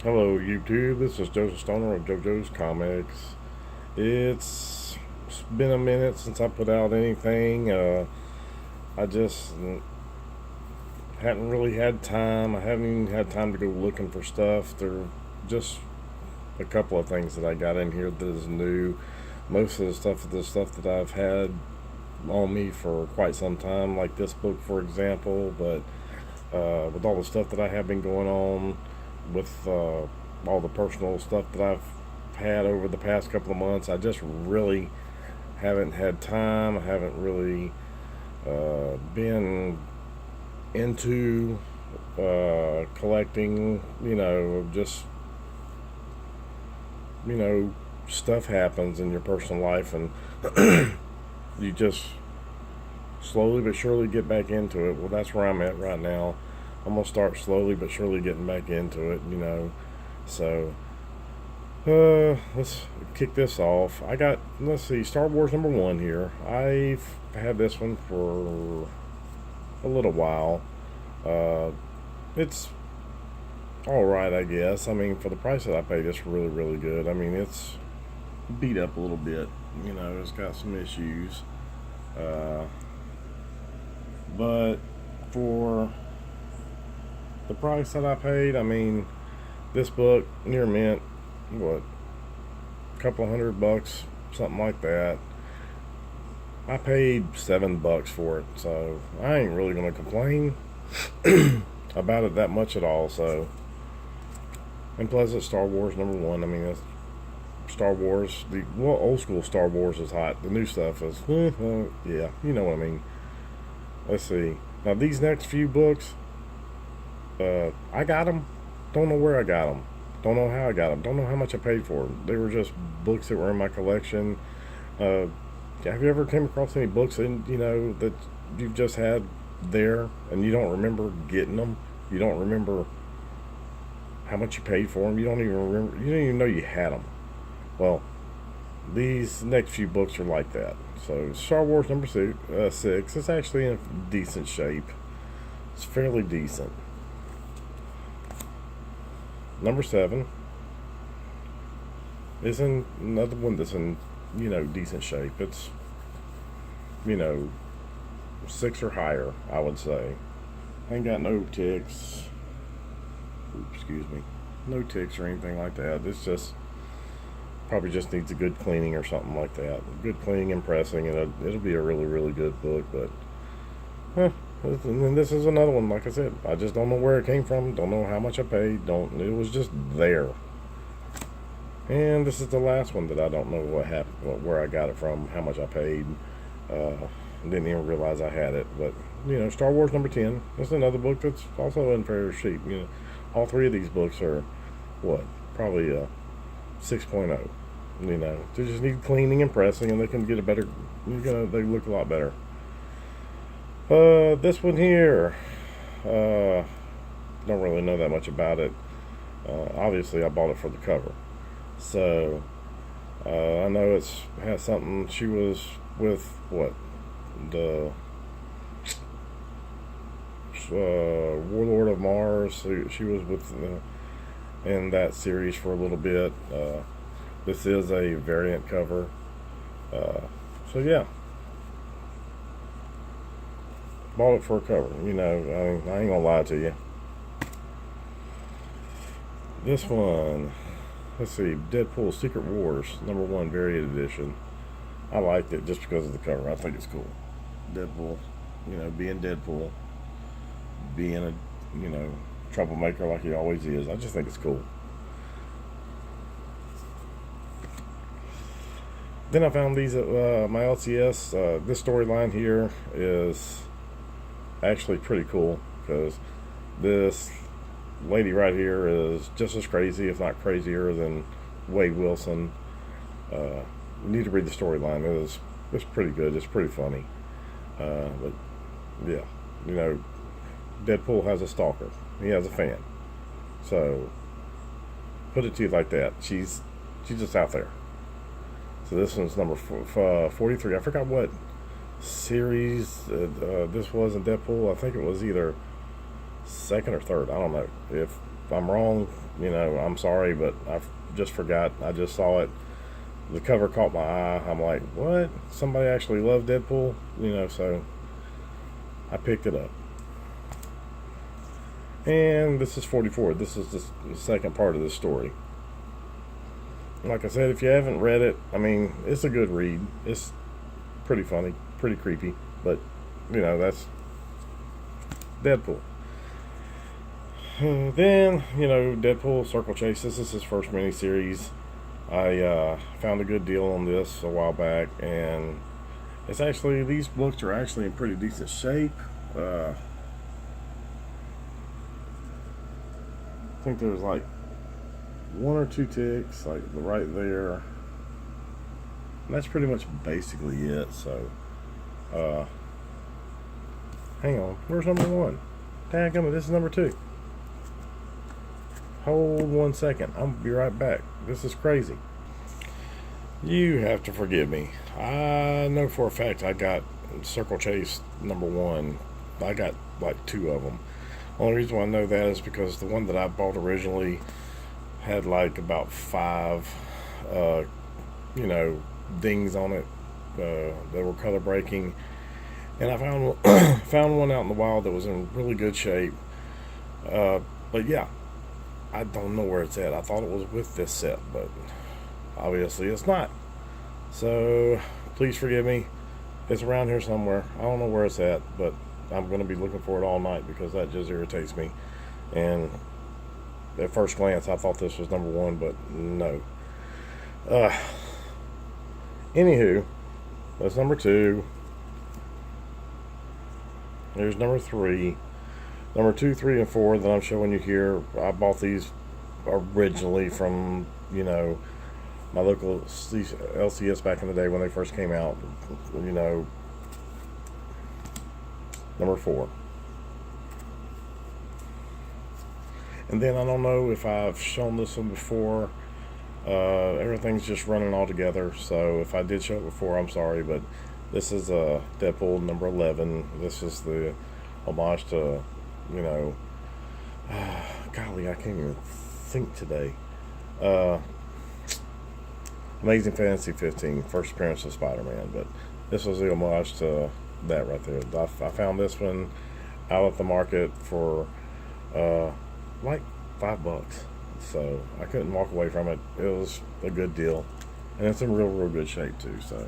Hello, YouTube. This is Joseph Stoner of JoJo's Comics. It's been a minute since I put out anything. I just hadn't really had time. I haven't even had time to go looking for stuff. There are just a couple of things that I got in here that is new. Most of the stuff that I've had on me for quite some time, like this book, for example. But with all the stuff that I have been going on, with all the personal stuff that I've had over the past couple of months, I just really haven't had time. I haven't really been into collecting, just, you know, stuff happens in your personal life, and you just slowly but surely get back into it. Well, that's where I'm at right now. I'm gonna start slowly but surely getting back into it. So let's kick this off. Let's see, Star Wars #1 here. I've had this one for a little while. Uh, it's all right, I guess. I mean, for the price that I paid, it's really, really good. I mean, it's beat up a little bit. It's got some issues, uh, but for the price that I paid, I mean, this book near mint, what, a couple of $100, something like that. I paid $7 for it, so I ain't really gonna complain about it that much at all. So, and plus it's Star Wars #1. I mean, it's Star Wars. Old school Star Wars is hot. The new stuff is, yeah, you know what I mean. Let's see. Now these next few books, I got them. Don't know where I got them. Don't know how I got them. Don't know how much I paid for them. They were just books that were in my collection. Uh, have you ever came across any books that you've just had there and you don't remember getting them? You don't remember how much you paid for them. You don't even remember. You don't even know you had them. Well, these next few books are like that. So Star Wars #6. It's actually in decent shape. It's fairly decent. #7 is in another one that's in decent shape. It's you know 6 or higher, I would say. Ain't got no ticks. Oops, excuse me. No ticks or anything like that. It's just probably just needs a good cleaning or something like that. Good cleaning and pressing, and it'll be a really, really good book. But and then this is another one. Like I said, I just don't know where it came from. Don't know how much I paid. Don't. It was just there. And this is the last one that I don't know what happened, where I got it from, how much I paid. Uh, didn't even realize I had it. But Star Wars #10. That's another book that's also in fair shape. All three of these books are what, probably a 6.0. They just need cleaning and pressing, and they can get a better. They look a lot better. This one here, uh, don't really know that much about it. Obviously, I bought it for the cover, so I know it's has something. She was with what, the Warlord of Mars. She was with in that series for a little bit. This is a variant cover, uh, so yeah, bought it for a cover. I ain't gonna lie to you. This one, let's see, Deadpool Secret Wars #1 Variant Edition. I liked it just because of the cover. I think it's cool. Deadpool, being Deadpool, being a, troublemaker like he always is. I just think it's cool. Then I found these at my LCS. This storyline here is actually pretty cool because this lady right here is just as crazy, if not crazier, than Wade Wilson. You need to read the storyline. It's pretty good. It's pretty funny. But yeah, Deadpool has a stalker. He has a fan. So put it to you like that. She's just out there. So this one's number 43. I forgot what series this was in Deadpool. I think it was either second or third. I don't know. If I'm wrong, I'm sorry, but I just forgot. I just saw it. The cover caught my eye. I'm like, what? Somebody actually loved Deadpool? So I picked it up. And this is 44. This is the second part of the story. Like I said, if you haven't read it, it's a good read. It's pretty funny, pretty creepy, but that's Deadpool. Then, Deadpool Circle Chase. This is his first miniseries. I found a good deal on this a while back, and these books are actually in pretty decent shape. I think there's like one or two ticks, like right there. And that's pretty much basically it. So, hang on. Where's number one? Dadgummit, this is number two. Hold 1 second. I'm gonna be right back. This is crazy. You have to forgive me. I know for a fact I got Circle Chase number one. I got like 2 of them. Only reason why I know that is because the one that I bought originally had like about 5 dings on it that were color breaking, and I found one out in the wild that was in really good shape, but yeah, I don't know where it's at. I thought it was with this set, but obviously it's not. So please forgive me. It's around here somewhere. I don't know where it's at, but I'm going to be looking for it all night because that just irritates me. And at first glance, I thought this was number one, but no. Anywho, that's number 2. There's number 3. Number 2, 3, and 4 that I'm showing you here. I bought these originally from, my local LCS back in the day when they first came out. Number 4. And then I don't know if I've shown this one before. Everything's just running all together, so if I did show it before, I'm sorry, but this is Deadpool number 11. This is the homage to, golly, I can't even think today. Amazing Fantasy 15, first appearance of Spider-Man, but this was the homage to that right there. I found this one out at the market for like $5. So I couldn't walk away from it. It was a good deal, and it's in real good shape too. So,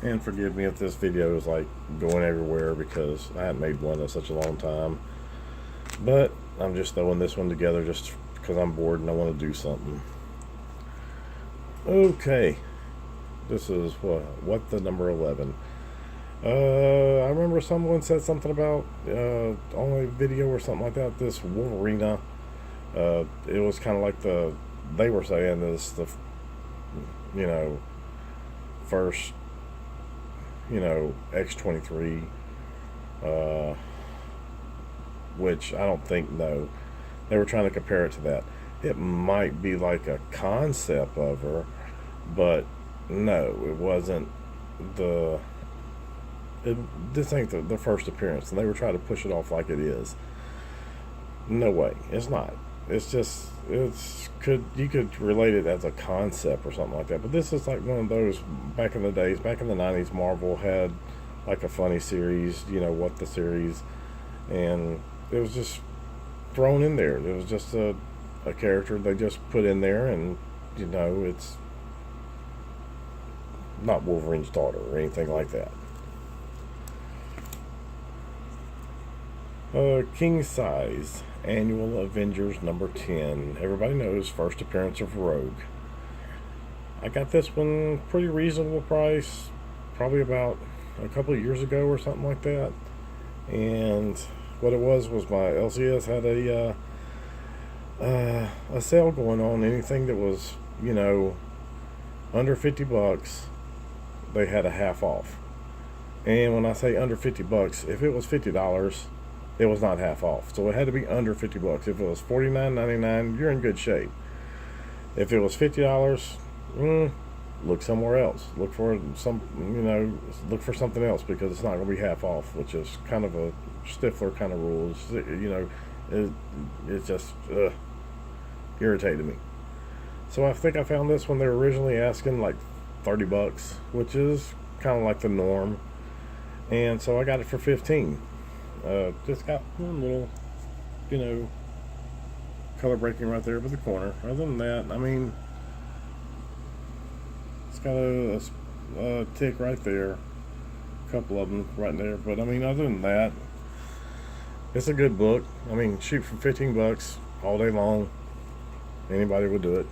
and forgive me if this video is like going everywhere because I haven't made one in such a long time. But I'm just throwing this one together just because I'm bored and I want to do something. Okay, this is what the number 11. I remember someone said something about on a video or something like that. This Wolverina, it was kind of like they were saying this the first X-23, which I don't think, no, they were trying to compare it to that. It might be like a concept of her, but no, it wasn't this ain't the first appearance, and they were trying to push it off like it is. No way, it's not. It's just you could relate it as a concept or something like that. But this is like one of those back in the days, back in the 90s. Marvel had like a funny series, What the series, and it was just thrown in there. It was just a character they just put in there, and it's not Wolverine's daughter or anything like that. King Size Annual Avengers number 10. Everybody knows first appearance of Rogue. I got this one pretty reasonable price, probably about a couple of years ago or something like that. And what it was my LCS had a sale going on. Anything that was under $50, they had a half off. And when I say under $50, if it was $50, it was not half off. So it had to be under $50. If it was $49.99, you're in good shape. If it was $50, look somewhere else. Look for look for something else, because it's not going to be half off, which is kind of a Stifler kind of rule. It just irritated me. So I think I found this one. They were originally asking like $30, which is kind of like the norm, and so I got it for 15. Just got one little, color breaking right there with the corner. Other than that, I mean, it's got a tick right there, a couple of them right there. But I mean, other than that, it's a good book. I mean, shoot, for 15 bucks all day long, anybody would do it.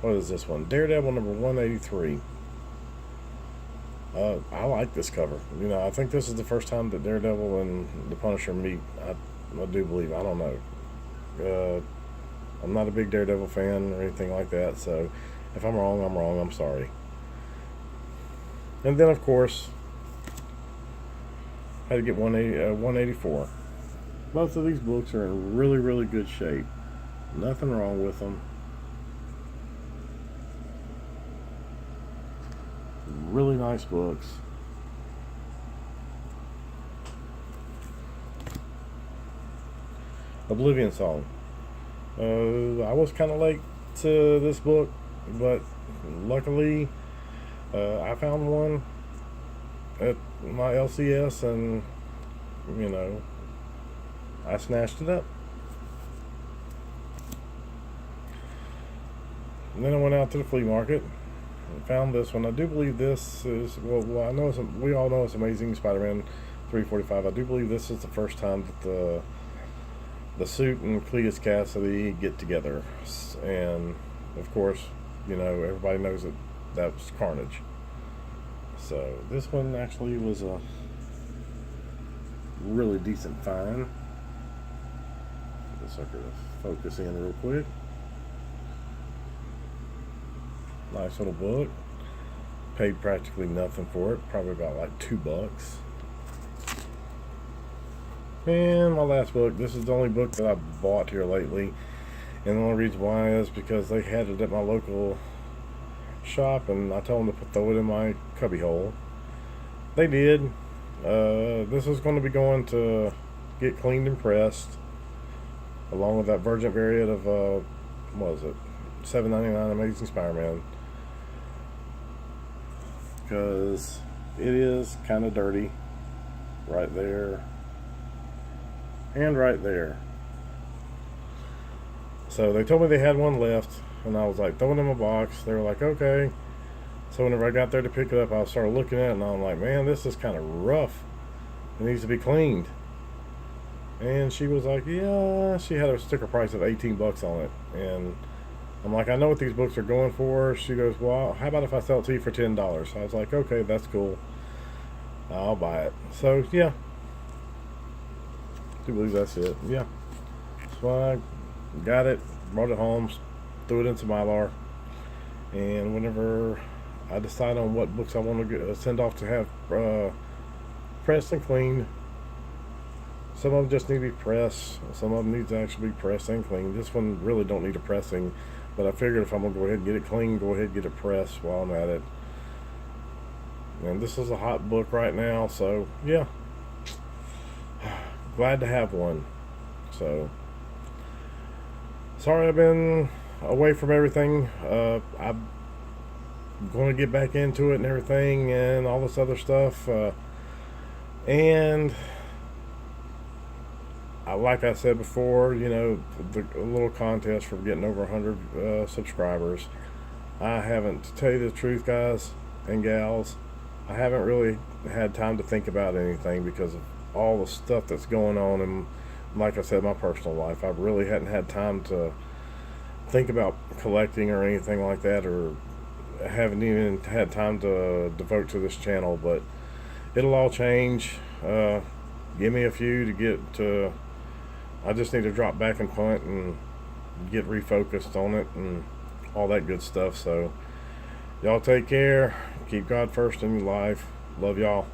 What is this one? Daredevil number 183. I like this cover. I think this is the first time that Daredevil and the Punisher meet. I do believe. I don't know. I'm not a big Daredevil fan or anything like that, so if I'm wrong, I'm wrong. I'm sorry. And then, of course, I had to get 184. Both of these books are in really, really good shape. Nothing wrong with them. Really nice books. Oblivion Song. I was kind of late to this book, but luckily I found one at my LCS, and I snatched it up. And then I went out to the flea market and found this one. I do believe this is, I know we all know it's Amazing Spider-Man 345. I do believe this is the first time that the Suit and Cletus Cassidy get together, and of course, everybody knows that was Carnage. So this one actually was a really decent find. Get this sucker to focus in real quick. Nice little book. Paid practically nothing for it, probably about like $2. And my last book. This is the only book that I bought here lately, and the only reason why is because they had it at my local shop, and I told them to throw it in my cubby hole. They did. This is going to be going to get cleaned and pressed, along with that Virgin variant of what was it, $7.99 Amazing Spider-Man, because it is kind of dirty right there and right there. So they told me they had one left, and I was like, throw it in my box. They were like, okay. So whenever I got there to pick it up, I started looking at it, and I'm like, man, this is kind of rough. It needs to be cleaned. And she was like, yeah, she had a sticker price of $18 on it. And I'm like, I know what these books are going for. She goes, well, how about if I sell it to you for $10? I was like, okay, that's cool. I'll buy it. So, yeah. I believe that's it. Yeah. So I got it, brought it home, threw it into Mylar, and whenever I decide on what books I want to send off to have pressed and cleaned, some of them just need to be pressed, some of them need to actually be pressed and cleaned. This one really don't need a pressing, but I figured if I'm going to go ahead and get it clean, go ahead and get it pressed while I'm at it. And this is a hot book right now, so yeah, glad to have one. So sorry I've been away from everything. I'm going to get back into it and everything and all this other stuff, and like I said before, the little contest for getting over 100 subscribers, I haven't, to tell you the truth, guys and gals, I haven't really had time to think about anything because of all the stuff that's going on, and like I said, my personal life. I really hadn't had time to think about collecting or anything like that, or haven't even had time to devote to this channel, but it'll all change. Give me a few to get to. I just need to drop back and punt and get refocused on it and all that good stuff. So y'all take care, keep God first in your life. Love y'all.